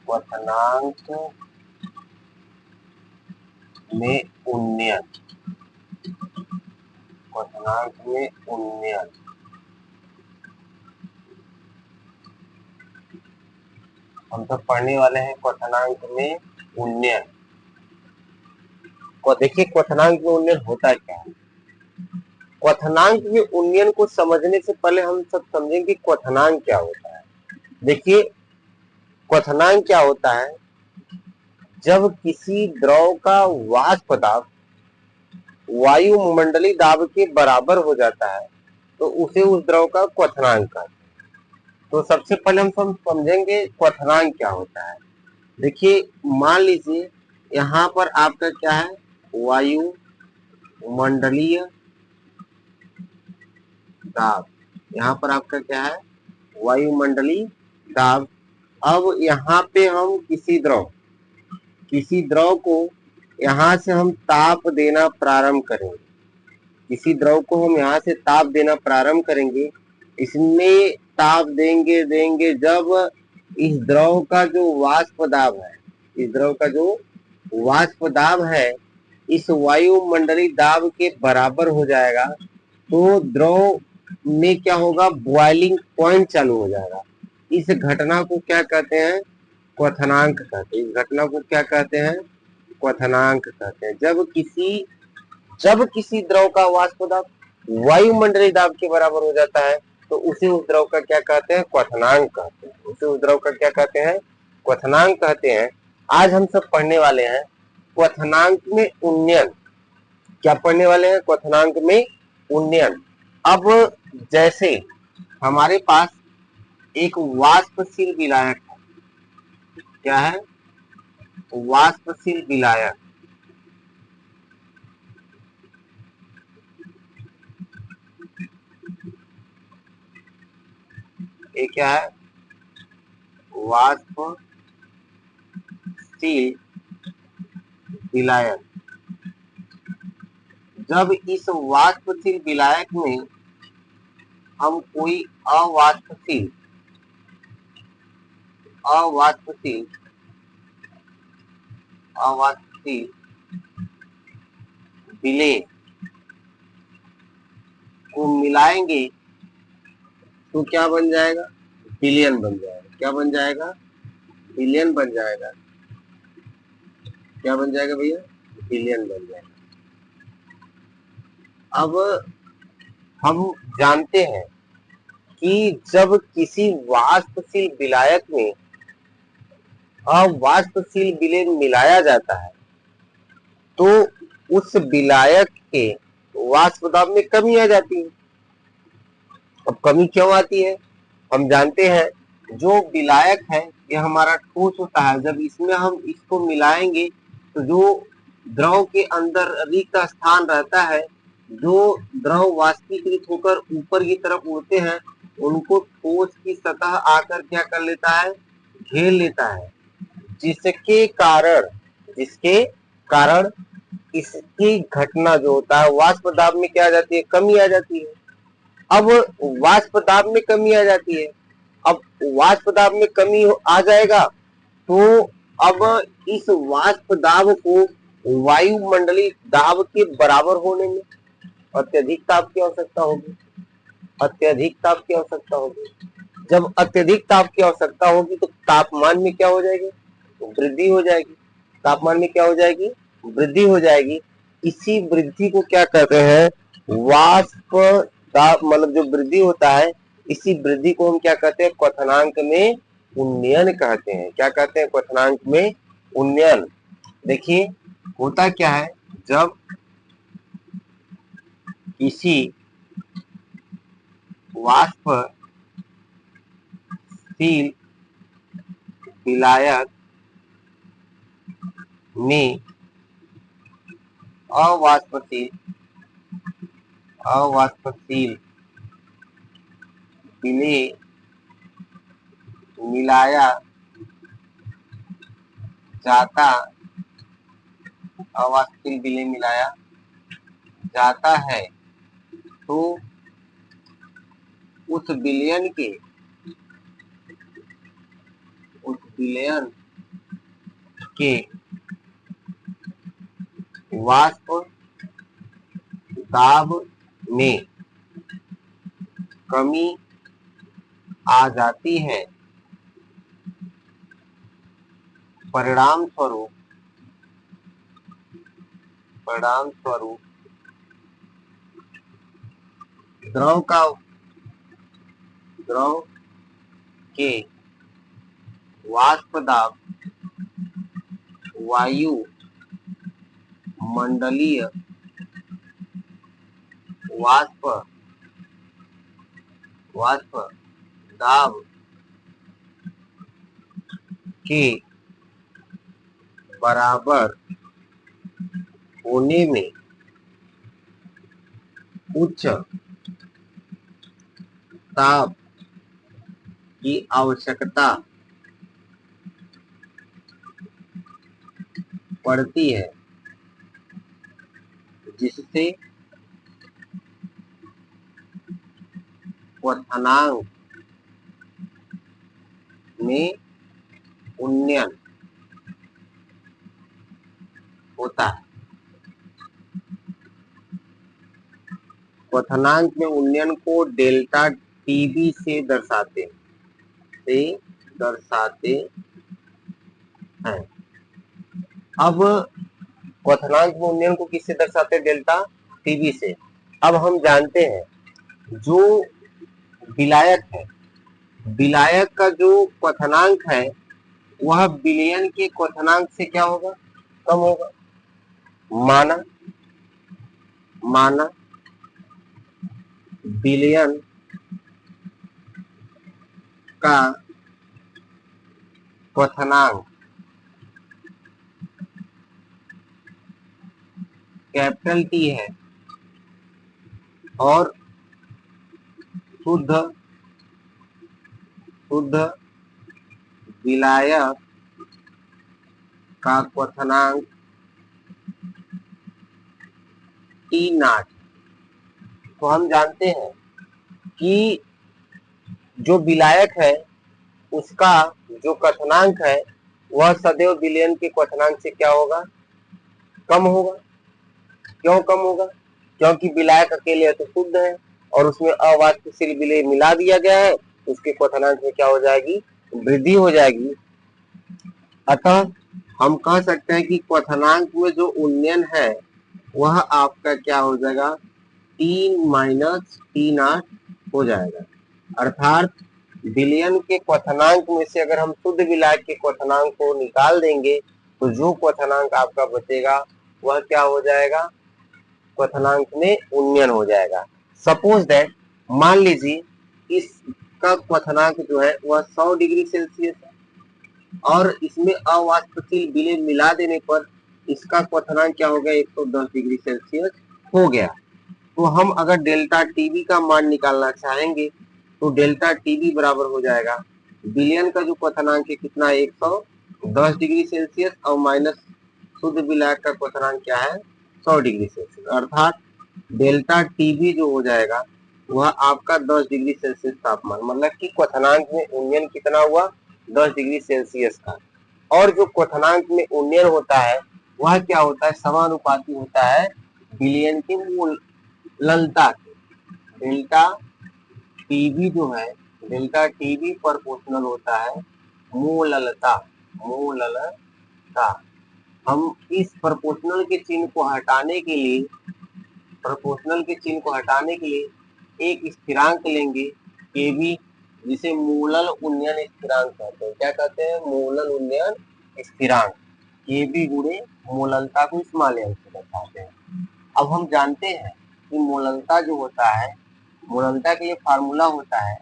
क्वथनांक में उन्नयन, क्वथनांक में उन्नयन। हम तो पढ़ने वाले हैं क्वथनांक में उन्नयन। देखिए क्वथनांक में उन्नयन होता क्या है। क्वथनांक में उन्नयन को समझने से पहले हम सब समझेंगे क्वथनांक क्या होता है। देखिए क्वथनांक क्या होता है, जब किसी द्रव का वाष्प दाब वायुमंडलीय दाब के बराबर हो जाता है तो उसे उस द्रव का क्वथनांक कहते हैं। तो सबसे पहले हम समझेंगे क्वथनांक क्या होता है। देखिए मान लीजिए यहाँ पर आपका क्या है, वायुमंडलीय दाब, यहाँ पर आपका क्या है, वायुमंडलीय दाब। अब यहाँ पे हम किसी द्रव को यहाँ से हम ताप देना प्रारंभ करेंगे, किसी द्रव को हम यहाँ से ताप देना प्रारंभ करेंगे। इसमें ताप देंगे जब इस द्रव का जो वाष्प दाब है, इस द्रव का जो वाष्प दाब है इस वायुमंडलीय दाब के बराबर हो जाएगा तो द्रव में क्या होगा, बॉइलिंग पॉइंट चालू हो जाएगा। इस घटना को क्या कहते हैं, क्वथनांक कहते हैं। इस घटना को क्या कहते हैं, क्वथनांक कहते हैं। जब किसी द्रव का वाष्प दाब वायुमंडलीय दाब के बराबर हो जाता है तो उसे उस द्रव का क्या कहते हैं, क्वथनांक कहते हैं। उसे उस द्रव का क्या कहते हैं, क्वथनांक कहते हैं। आज हम सब पढ़ने वाले हैं क्वथनांक में उन्नयन। क्या पढ़ने वाले हैं, क्वथनांक में उन्नयन। अब जैसे हमारे पास एक वाष्पशील विलायक है, क्या है, वाष्पशील विलायक। ये क्या है, वाष्पशील विलायक। जब इस वाष्पशील विलायक में हम कोई अवाष्पशील विलेय को मिलाएंगे तो क्या बन जाएगा, विलयन बन जाएगा। क्या बन जाएगा, विलयन बन जाएगा। क्या बन जाएगा भैया, विलयन बन जाएगा। अब हम जानते हैं कि जब किसी वाष्पशील विलायक में अवाष्पशील विलेय मिलाया जाता है तो उस विलायक के वाष्प दाब में कमी आ जाती है। अब कमी क्यों आती है, हम जानते हैं जो विलायक है यह हमारा ठोस होता है। जब इसमें हम इसको मिलाएंगे तो जो द्रव के अंदर रिक्त स्थान रहता है, जो द्रव वाष्पीकृत होकर ऊपर की तरफ उड़ते हैं उनको ठोस की सतह आकर क्या कर लेता है, घेर लेता है। जिसके कारण इसकी घटना जो होता है वाष्प दाब में क्या आ जाती है, कमी आ जाती है। अब वाष्प दाब में कमी आ जाती है, अब वाष्प दाब में कमी आ जाएगा तो अब इस वाष्प दाब को वायुमंडलीय दाब के बराबर होने में अत्यधिक ताप की आवश्यकता होगी। अत्यधिक ताप की आवश्यकता होगी। जब अत्यधिक ताप की आवश्यकता होगी तो तापमान में क्या हो जाएगी, वृद्धि हो जाएगी। तापमान में क्या हो जाएगी, वृद्धि हो जाएगी। इसी वृद्धि को क्या कहते हैं, वाष्प दाब, मतलब जो वृद्धि होता है इसी वृद्धि को हम क्या कहते हैं, क्वथनांक में उन्नयन कहते हैं। क्या कहते हैं, क्वथनांक में उन्नयन। देखिए होता क्या है, जब किसी वाष्पशील विलायक में अवाष्पशील विलेय मिलाया जाता, अवाष्पशील विलेय मिलाया जाता है तो उस विलयन के वाष्प दाब में कमी आ जाती है, परिणाम स्वरूप द्रव के वाष्प दाब वायु मंडलीय वाष्प दाब के बराबर होने में उच्च ताप की आवश्यकता पड़ती है, जिससे क्वथनांक में उन्नयन होता है। क्वथनांक में उन्नयन को डेल्टा टीबी से दर्शाते हैं। अब क्वथनांक में उन्नयन को किससे दर्शाते हैं? डेल्टा टीबी से। अब हम जानते हैं जो विलायक है, विलायक का जो क्वथनांक है वह विलयन के क्वथनांक से क्या होगा? कम होगा। माना विलयन का क्वथनांक कैपिटल टी है और शुद्ध विलायक का क्वथनांक टी नॉट। तो हम जानते हैं कि जो विलायक है उसका जो क्वथनांक है वह सदैव विलयन के क्वथनांक से क्या होगा? कम होगा। क्यों कम होगा? क्योंकि विलायक अकेले है तो शुद्ध है और उसमें अवाष्पशील विलय मिला दिया गया है, उसके क्वथनांक में क्या हो जाएगी? वृद्धि हो जाएगी। अतः हम कह सकते हैं कि क्वथनांक में जो उन्नयन है वह आपका क्या हो जाएगा? टी माइनस टी नॉट हो जाएगा। अर्थात विलयन के क्वथनांक में से अगर हम शुद्ध विलायक के क्वथनांक को निकाल देंगे तो जो क्वथनांक आपका बचेगा वह क्या हो जाएगा? क्वथनांक में उन्नयन हो जाएगा। सपोज दैट, मान लीजिए इसका क्वथनांक जो है वह 100 डिग्री सेल्सियस है और इसमें अवाष्पशील विलय मिला देने पर इसका क्वथनांक क्या हो गया? 110 डिग्री सेल्सियस हो गया। तो हम अगर डेल्टा टीबी का मान निकालना चाहेंगे तो डेल्टा टीबी बराबर हो जाएगा विलयन का जो क्वथनांक है कितना? 110 डिग्री सेल्सियस और माइनस शुद्ध विलायक का क्वथनांक क्या है? 100 डिग्री सेल्सियस। अर्थात डेल्टा टीबी जो हो जाएगा वह आपका 10 डिग्री सेल्सियस तापमान, मतलब कि क्वथनांक में उन्नयन कितना हुआ? 10 डिग्री सेल्सियस का। और जो क्वथनांक में उन्नयन होता है वह क्या होता है? समानुपाती होता है विलयन के मूललता के। डेल्टा टीबी जो है, डेल्टा टीबी प्रोपोर्शनल होता है मूललता। हम इस प्रोपोर्शनल के चिन्ह को हटाने के लिए एक स्थिरांक लेंगे केबी, जिसे मूलल उन्नयन स्थिरांक कहते हैं। क्या कहते हैं? मूलल उन्नयन स्थिरांक। केबी गुणे मूललता को इस माध्यम से दर्शाते हैं। अब हम जानते हैं कि मूललता जो होता है, मूललता के लिए फार्मूला होता है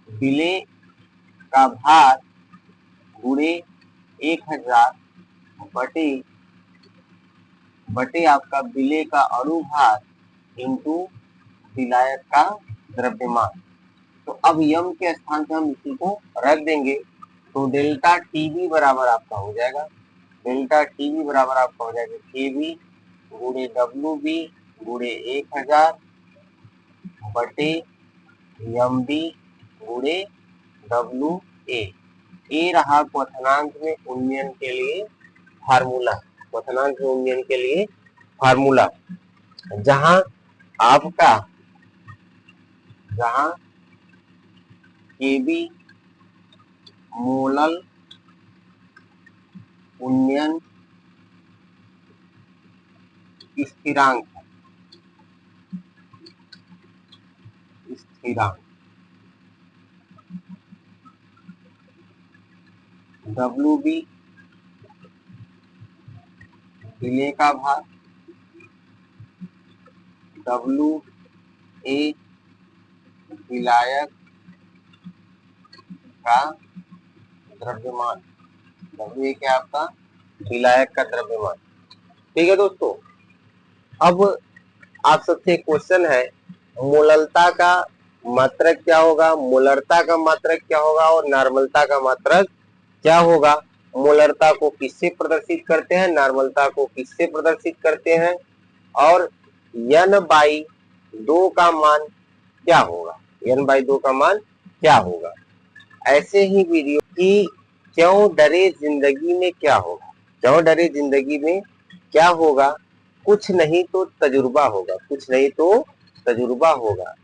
विलय का भार गुणे 1000 बटे आपका विलय का अनुभार इंटू विलायक का द्रव्यमान। तो अब यम के स्थान पे हम इसी को रख देंगे तो डेल्टा टीबी बराबर आपका हो जाएगा केबी गुणे डब्ल्यू बी गुणे 1000 बटे एम बी गुणे डब्ल्यू ए रहा क्वथनांक में उन्नयन के लिए फार्मूला, क्वथनांक गुणन के लिए फार्मूला, जहां आपका केबी मोलल उन्नयन स्थिरांक WB विलेय का भार, WA विलायक का द्रव्यमान, WA क्या आपका विलायक का द्रव्यमान। ठीक है दोस्तों, अब आप सबसे एक क्वेश्चन है, मोललता का मात्रक क्या होगा, मोलरता का मात्रक क्या होगा और नॉर्मलता का मात्रक क्या होगा। मोलरता को किससे प्रदर्शित करते हैं, नॉर्मलता को किससे प्रदर्शित करते हैं, और n/2 का मान क्या होगा, n/2 का मान क्या होगा। ऐसे ही वीडियो की क्यों डरे जिंदगी में क्या होगा, क्यों डरे जिंदगी में क्या होगा, कुछ नहीं तो तजुर्बा होगा, कुछ नहीं तो तजुर्बा होगा।